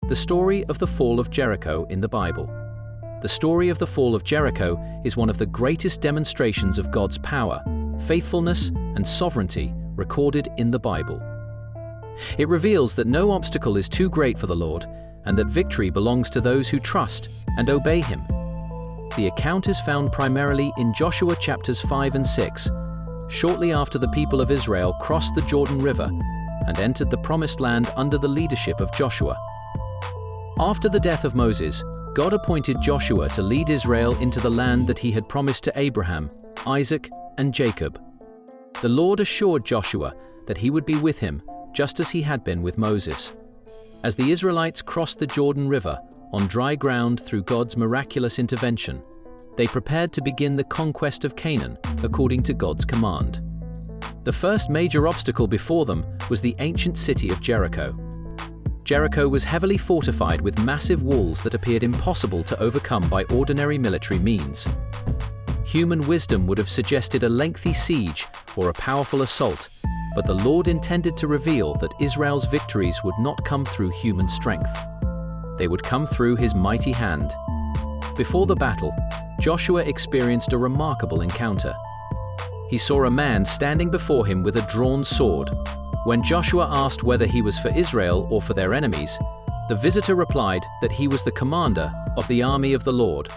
The story of the fall of Jericho in the Bible. The story of the fall of Jericho is one of the greatest demonstrations of God's power, faithfulness, and sovereignty recorded in the Bible. It reveals that no obstacle is too great for the Lord, and that victory belongs to those who trust and obey Him. The account is found primarily in Joshua chapters 5 and 6, shortly after the people of Israel crossed the Jordan River and entered the Promised Land under the leadership of Joshua. After the death of Moses, God appointed Joshua to lead Israel into the land that He had promised to Abraham, Isaac, and Jacob. The Lord assured Joshua that He would be with him, just as He had been with Moses. As the Israelites crossed the Jordan River on dry ground through God's miraculous intervention, they prepared to begin the conquest of Canaan according to God's command. The first major obstacle before them was the ancient city of Jericho. Jericho was heavily fortified with massive walls that appeared impossible to overcome by ordinary military means. Human wisdom would have suggested a lengthy siege or a powerful assault, but the Lord intended to reveal that Israel's victories would not come through human strength. They would come through His mighty hand. Before the battle, Joshua experienced a remarkable encounter. He saw a man standing before him with a drawn sword. When Joshua asked whether he was for Israel or for their enemies, the visitor replied that he was the commander of the army of the Lord.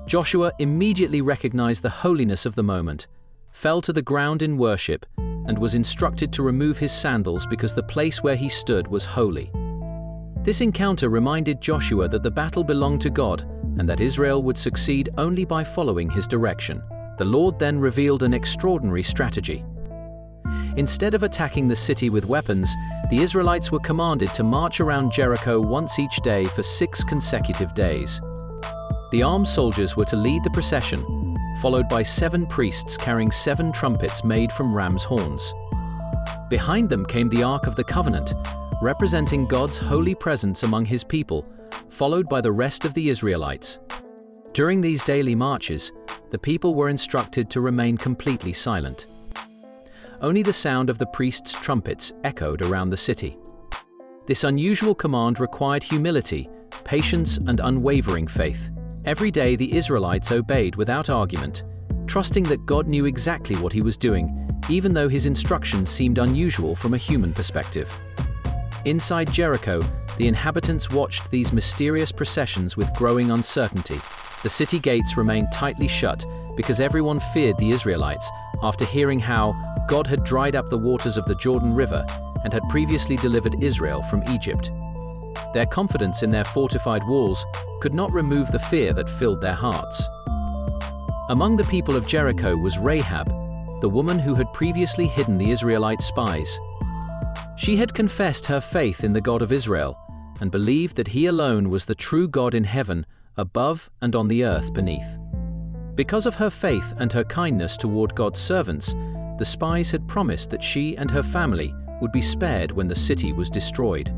Joshua immediately recognized the holiness of the moment, fell to the ground in worship, and was instructed to remove his sandals because the place where he stood was holy. This encounter reminded Joshua that the battle belonged to God and that Israel would succeed only by following His direction. The Lord then revealed an extraordinary strategy. Instead of attacking the city with weapons, the Israelites were commanded to march around Jericho once each day for 6 consecutive days. The armed soldiers were to lead the procession, followed by 7 priests carrying 7 trumpets made from ram's horns. Behind them came the Ark of the Covenant, representing God's holy presence among His people, followed by the rest of the Israelites. During these daily marches, the people were instructed to remain completely silent. Only the sound of the priests' trumpets echoed around the city. This unusual command required humility, patience, and unwavering faith. Every day the Israelites obeyed without argument, trusting that God knew exactly what He was doing, even though His instructions seemed unusual from a human perspective. Inside Jericho, the inhabitants watched these mysterious processions with growing uncertainty. The city gates remained tightly shut because everyone feared the Israelites after hearing how God had dried up the waters of the Jordan River and had previously delivered Israel from Egypt. Their confidence in their fortified walls could not remove the fear that filled their hearts. Among the people of Jericho was Rahab, the woman who had previously hidden the Israelite spies. She had confessed her faith in the God of Israel and believed that He alone was the true God in heaven, above and on the earth beneath. Because of her faith and her kindness toward God's servants, the spies had promised that she and her family would be spared when the city was destroyed.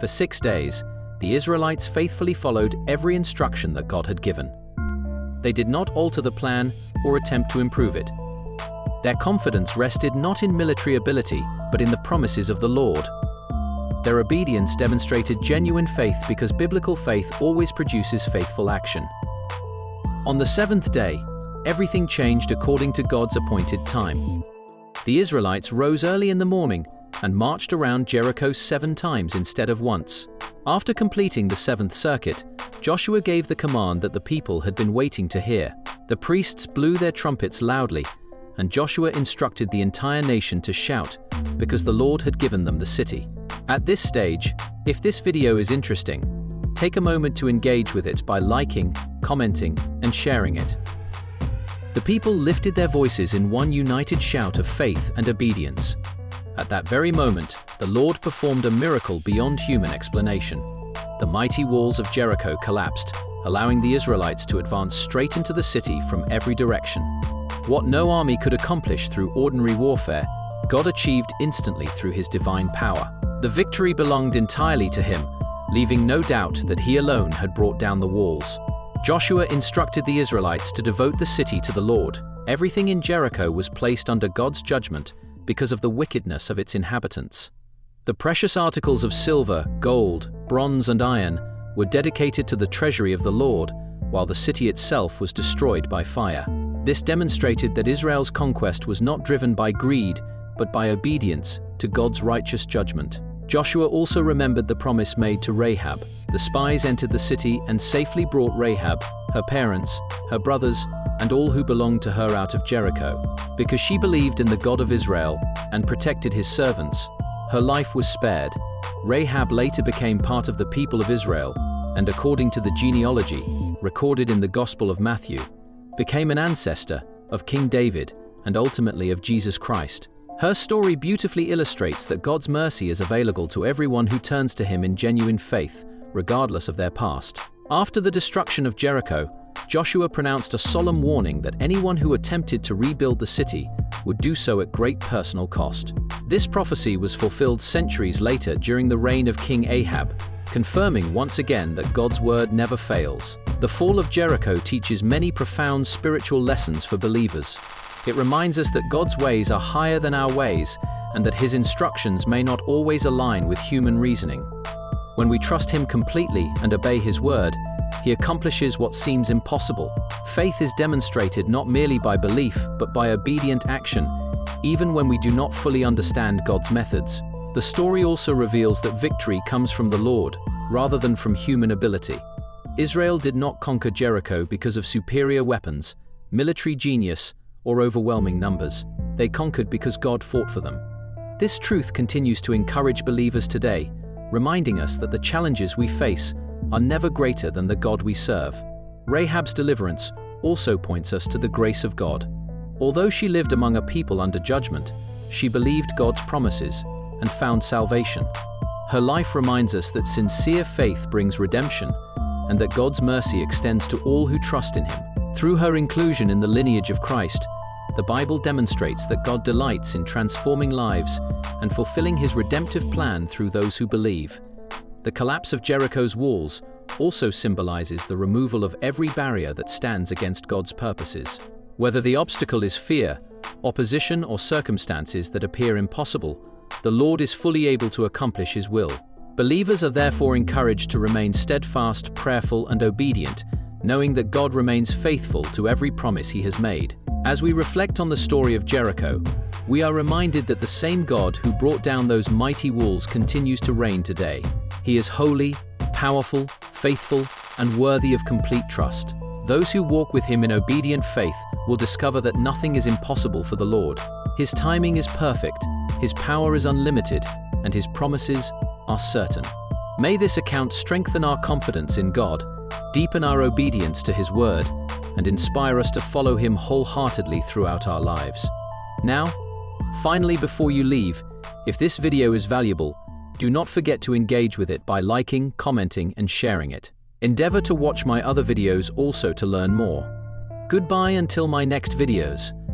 For 6 days, the Israelites faithfully followed every instruction that God had given. They did not alter the plan or attempt to improve it. Their confidence rested not in military ability, but in the promises of the Lord. Their obedience demonstrated genuine faith because biblical faith always produces faithful action. On the 7th day, everything changed according to God's appointed time. The Israelites rose early in the morning and marched around Jericho 7 times instead of once. After completing the 7th circuit, Joshua gave the command that the people had been waiting to hear. The priests blew their trumpets loudly, and Joshua instructed the entire nation to shout, because the Lord had given them the city. At this stage, if this video is interesting, take a moment to engage with it by liking, commenting, and sharing it. The people lifted their voices in one united shout of faith and obedience. At that very moment, the Lord performed a miracle beyond human explanation. The mighty walls of Jericho collapsed, allowing the Israelites to advance straight into the city from every direction. What no army could accomplish through ordinary warfare, God achieved instantly through His divine power. The victory belonged entirely to Him, leaving no doubt that He alone had brought down the walls. Joshua instructed the Israelites to devote the city to the Lord. Everything in Jericho was placed under God's judgment because of the wickedness of its inhabitants. The precious articles of silver, gold, bronze and iron, were dedicated to the treasury of the Lord, while the city itself was destroyed by fire. This demonstrated that Israel's conquest was not driven by greed, but by obedience to God's righteous judgment. Joshua also remembered the promise made to Rahab. The spies entered the city and safely brought Rahab, her parents, her brothers, and all who belonged to her out of Jericho. Because she believed in the God of Israel and protected his servants, her life was spared. Rahab later became part of the people of Israel, and according to the genealogy recorded in the Gospel of Matthew, became an ancestor of King David and ultimately of Jesus Christ. Her story beautifully illustrates that God's mercy is available to everyone who turns to him in genuine faith, regardless of their past. After the destruction of Jericho, Joshua pronounced a solemn warning that anyone who attempted to rebuild the city would do so at great personal cost. This prophecy was fulfilled centuries later during the reign of King Ahab, confirming once again that God's word never fails. The fall of Jericho teaches many profound spiritual lessons for believers. It reminds us that God's ways are higher than our ways, and that his instructions may not always align with human reasoning. When we trust him completely and obey his word, he accomplishes what seems impossible. Faith is demonstrated not merely by belief, but by obedient action, even when we do not fully understand God's methods. The story also reveals that victory comes from the Lord, rather than from human ability. Israel did not conquer Jericho because of superior weapons, military genius, or overwhelming numbers. They conquered because God fought for them. This truth continues to encourage believers today, reminding us that the challenges we face are never greater than the God we serve. Rahab's deliverance also points us to the grace of God. Although she lived among a people under judgment, she believed God's promises and found salvation. Her life reminds us that sincere faith brings redemption, and that God's mercy extends to all who trust in him. Through her inclusion in the lineage of Christ, the Bible demonstrates that God delights in transforming lives and fulfilling his redemptive plan through those who believe. The collapse of Jericho's walls also symbolizes the removal of every barrier that stands against God's purposes. Whether the obstacle is fear, opposition, or circumstances that appear impossible, the Lord is fully able to accomplish his will. Believers are therefore encouraged to remain steadfast, prayerful, and obedient, knowing that God remains faithful to every promise he has made. As we reflect on the story of Jericho, we are reminded that the same God who brought down those mighty walls continues to reign today. He is holy, powerful, faithful, and worthy of complete trust. Those who walk with him in obedient faith will discover that nothing is impossible for the Lord. His timing is perfect, his power is unlimited, and his promises are certain. May this account strengthen our confidence in God, deepen our obedience to his word, and inspire us to follow him wholeheartedly throughout our lives. Now, finally, before you leave, if this video is valuable, do not forget to engage with it by liking, commenting, and sharing it. Endeavor to watch my other videos also to learn more. Goodbye until my next videos.